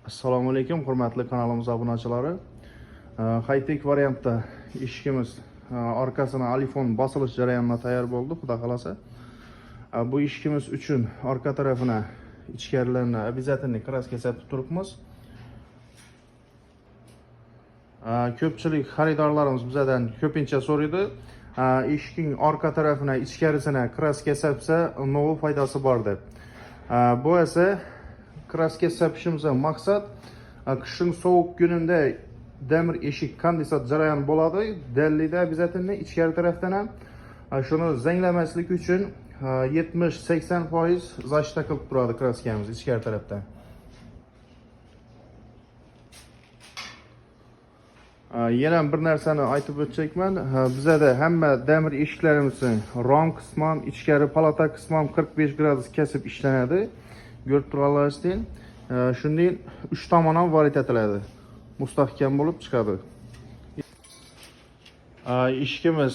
Assalomu alaykum, hurmatli kanalimiz obunachilari. High-tech variantda eshigimiz orqasini alifon bosilish jarayonida tayyor bo'ldi, xudo xolasa. Bu eshigimiz uchun orqa tarafini ichkarilarini обязательно kraska sepib turibmiz. Ko'pchilik xaridorlarimiz bizdan ko'pincha so'raydi. Eshikning orqa tarafini ichkarisini kraska sepsa, nima foydasi bor deb. Bu esa kraska sepishimizdan maqsad qishning sovuq kunida demir eshik kondensat jarayoni bo'ladi. Dellida обязательно ichkari tarafdan ham shuni zanglamaslik uchun 70-80% защита qilib turadi kraskamiz ichkari tarafdan. Yana bir narsani aytib o'tchakman. Bizda hamma demir eshiklarimizning rom qismi ham, ichkari palata qismi ham 45 gradus kesib ishlanadi. Ko'rib turganingizdek, shunday 3 tomon ham varit etiladi. Mustahkam bo'lib chiqadi. Eshigimiz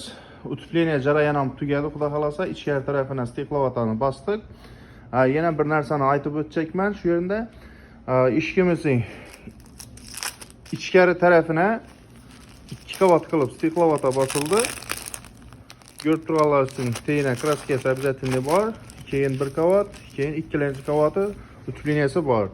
utupleniya jarayoni ham tugadi, xudo xolasa. Ichkari tarafini stiklovatani bosdik. Yana bir narsani aytib o'tchakman shu yerda. Eshigimizning ichkari tarafini 2 qavat qilib stiklovata bosildi. Ko'rib turganingizdek, teyina kraskasi обязательно bor. Keyin 1 qavat, keyin ikkinchi qavati utupleniyasi bor.